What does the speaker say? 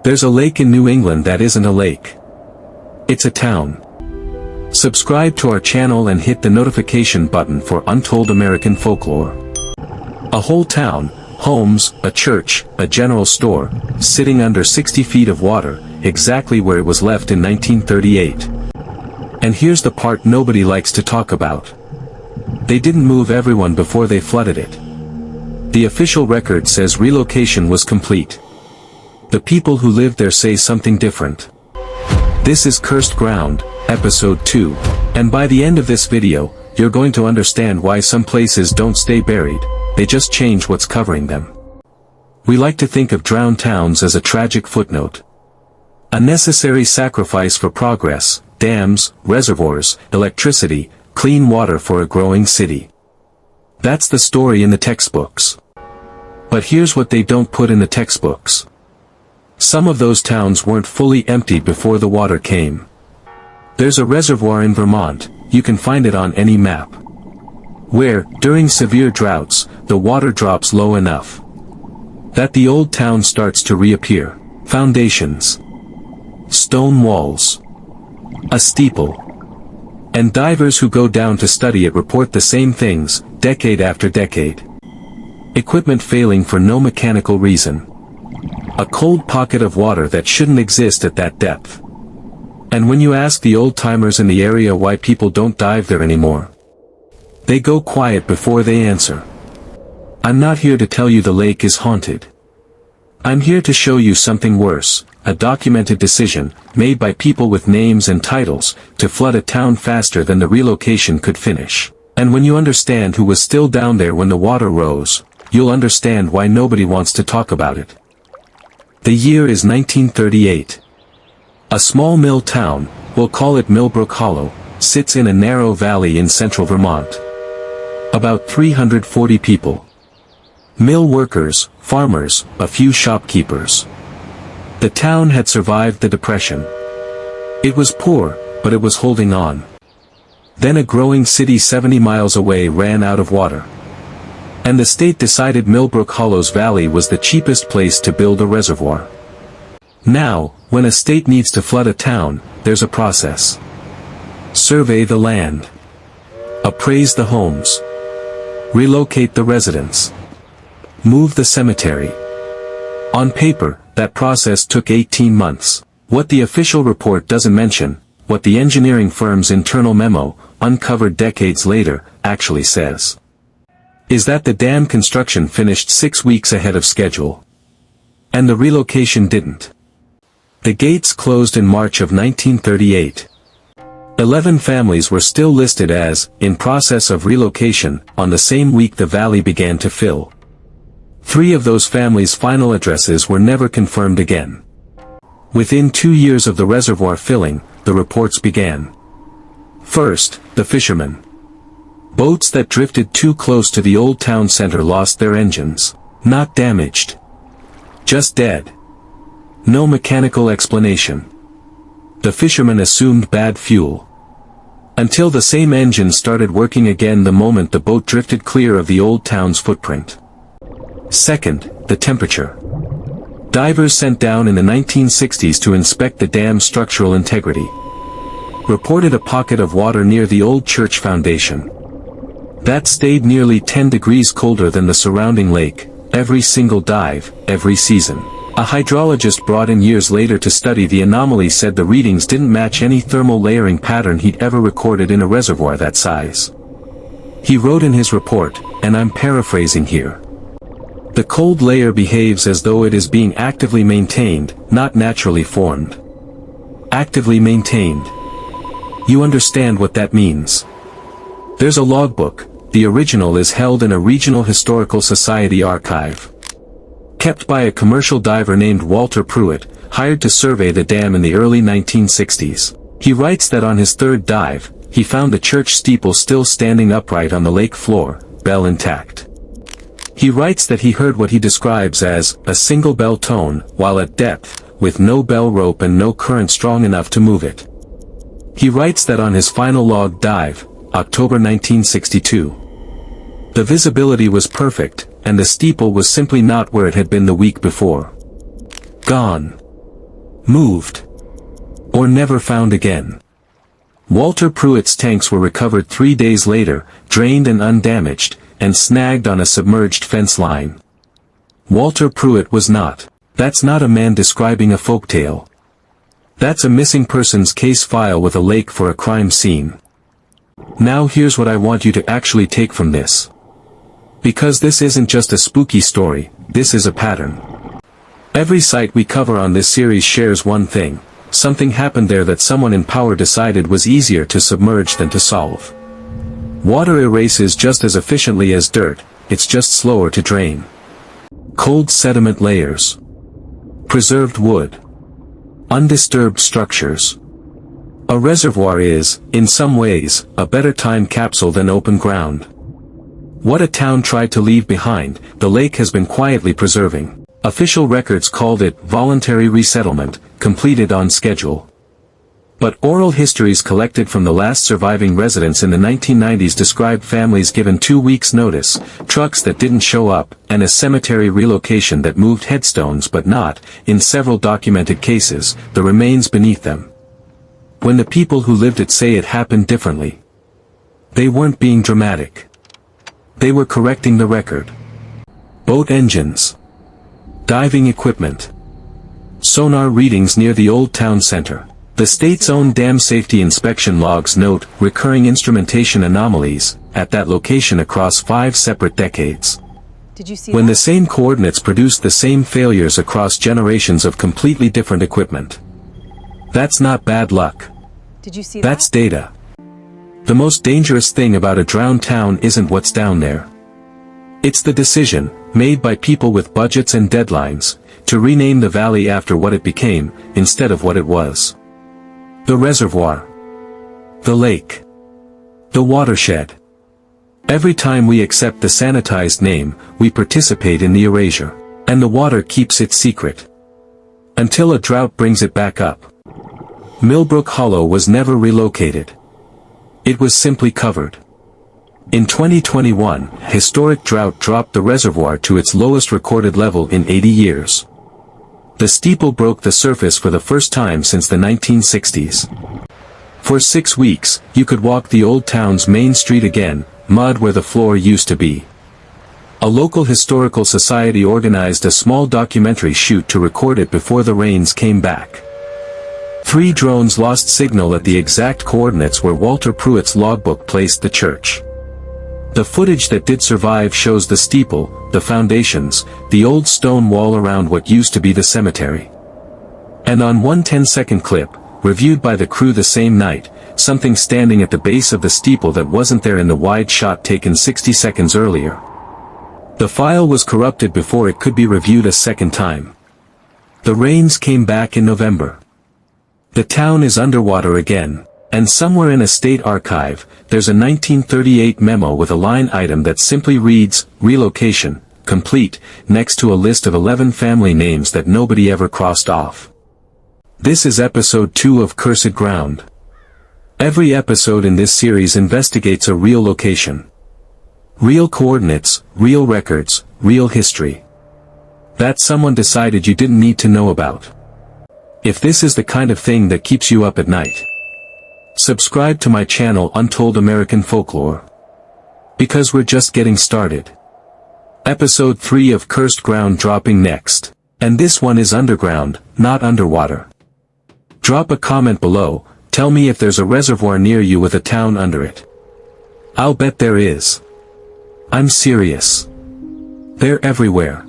There's a lake in New England that isn't a lake. It's a town. Subscribe to our channel and hit the notification button for Untold American Folklore. A whole town, homes, a church, a general store, sitting under 60 feet of water, exactly where it was left in 1938. And here's the part nobody likes to talk about. They didn't move everyone before they flooded it. The official record says relocation was complete. The people who lived there say something different. This is Cursed Ground, Episode 2, and by the end of this video, you're going to understand why some places don't stay buried, they just change what's covering them. We like to think of drowned towns as a tragic footnote. A necessary sacrifice for progress, dams, reservoirs, electricity, clean water for a growing city. That's the story in the textbooks. But here's what they don't put in the textbooks. Some of those towns weren't fully emptied before the water came. There's a reservoir in Vermont, you can find it on any map, where, during severe droughts, the water drops low enough that the old town starts to reappear. Foundations, stone walls, a steeple, and divers who go down to study it report the same things, decade after decade. Equipment failing for no mechanical reason. A cold pocket of water that shouldn't exist at that depth. And when you ask the old-timers in the area why people don't dive there anymore, they go quiet before they answer. I'm not here to tell you the lake is haunted. I'm here to show you something worse, a documented decision, made by people with names and titles, to flood a town faster than the relocation could finish. And when you understand who was still down there when the water rose, you'll understand why nobody wants to talk about it. The year is 1938. A small mill town, we'll call it Millbrook Hollow, sits in a narrow valley in central Vermont. About 340 people. Mill workers, farmers, a few shopkeepers. The town had survived the Depression. It was poor, but it was holding on. Then a growing city 70 miles away ran out of water. And the state decided Millbrook Hollow's valley was the cheapest place to build a reservoir. Now, when a state needs to flood a town, there's a process. Survey the land. Appraise the homes. Relocate the residents. Move the cemetery. On paper, that process took 18 months. What the official report doesn't mention, what the engineering firm's internal memo, uncovered decades later, actually says, is that the dam construction finished 6 weeks ahead of schedule. And the relocation didn't. The gates closed in March of 1938. 11 families were still listed as, in process of relocation, on the same week the valley began to fill. 3 of those families' final addresses were never confirmed again. Within 2 years of the reservoir filling, the reports began. First, the fishermen. Boats that drifted too close to the old town center lost their engines. Not damaged. Just dead. No mechanical explanation. The fishermen assumed bad fuel. Until the same engine started working again the moment the boat drifted clear of the old town's footprint. Second, the temperature. Divers sent down in the 1960s to inspect the dam's structural integrity reported a pocket of water near the old church foundation that stayed nearly 10 degrees colder than the surrounding lake, every single dive, every season. A hydrologist brought in years later to study the anomaly said the readings didn't match any thermal layering pattern he'd ever recorded in a reservoir that size. He wrote in his report, and I'm paraphrasing here, the cold layer behaves as though it is being actively maintained, not naturally formed. Actively maintained. You understand what that means. There's a logbook. The original is held in a regional historical society archive, kept by a commercial diver named Walter Pruitt, hired to survey the dam in the early 1960s. He writes that on his third dive, he found the church steeple still standing upright on the lake floor, bell intact. He writes that he heard what he describes as a single bell tone while at depth, with no bell rope and no current strong enough to move it. He writes that on his final log dive, October 1962, the visibility was perfect, and the steeple was simply not where it had been the week before. Gone. moved, or never found again. Walter Pruitt's tanks were recovered 3 days later, drained and undamaged, and snagged on a submerged fence line. Walter Pruitt was not. That's not a man describing a folktale. That's a missing persons case file with a lake for a crime scene. Now here's what I want you to actually take from this. Because this isn't just a spooky story, this is a pattern. Every site we cover on this series shares one thing. Something happened there that someone in power decided was easier to submerge than to solve. Water erases just as efficiently as dirt, it's just slower to drain. Cold sediment layers. Preserved wood. Undisturbed structures. A reservoir is, in some ways, a better time capsule than open ground. What a town tried to leave behind, the lake has been quietly preserving. Official records called it voluntary resettlement, completed on schedule. But oral histories collected from the last surviving residents in the 1990s described families given 2 weeks' notice, trucks that didn't show up, and a cemetery relocation that moved headstones but not, in several documented cases, the remains beneath them. When the people who lived it say it happened differently, they weren't being dramatic. They were correcting the record. Boat engines. Diving equipment. Sonar readings near the Old Town Center. The state's own dam safety inspection logs note recurring instrumentation anomalies at that location across 5 separate decades. Did you see when that? the same coordinates produced the same failures across generations of completely different equipment. That's not bad luck. Did you see That's that? data. The most dangerous thing about a drowned town isn't what's down there. It's the decision, made by people with budgets and deadlines, to rename the valley after what it became, instead of what it was. The reservoir. The lake. The watershed. Every time we accept the sanitized name, we participate in the erasure. And the water keeps it secret. Until a drought brings it back up. Millbrook Hollow was never relocated. It was simply covered. In 2021, historic drought dropped the reservoir to its lowest recorded level in 80 years. The steeple broke the surface for the first time since the 1960s. For 6 weeks, you could walk the old town's main street again, mud where the floor used to be. A local historical society organized a small documentary shoot to record it before the rains came back. 3 drones lost signal at the exact coordinates where Walter Pruitt's logbook placed the church. The footage that did survive shows the steeple, the foundations, the old stone wall around what used to be the cemetery. And on one 10-second clip, reviewed by the crew the same night, something standing at the base of the steeple that wasn't there in the wide shot taken 60 seconds earlier. The file was corrupted before it could be reviewed a second time. The rains came back in November. The town is underwater again. And somewhere in a state archive, there's a 1938 memo with a line item that simply reads, relocation, complete, next to a list of 11 family names that nobody ever crossed off. This is episode 2 of Cursed Ground. Every episode in this series investigates a real location. Real coordinates, real records, real history. That someone decided you didn't need to know about. If this is the kind of thing that keeps you up at night, subscribe to my channel Untold American Folklore. Because we're just getting started. Episode 3 of Cursed Ground dropping next. And this one is underground, not underwater. Drop a comment below, tell me if there's a reservoir near you with a town under it. I'll bet there is. I'm serious. They're everywhere.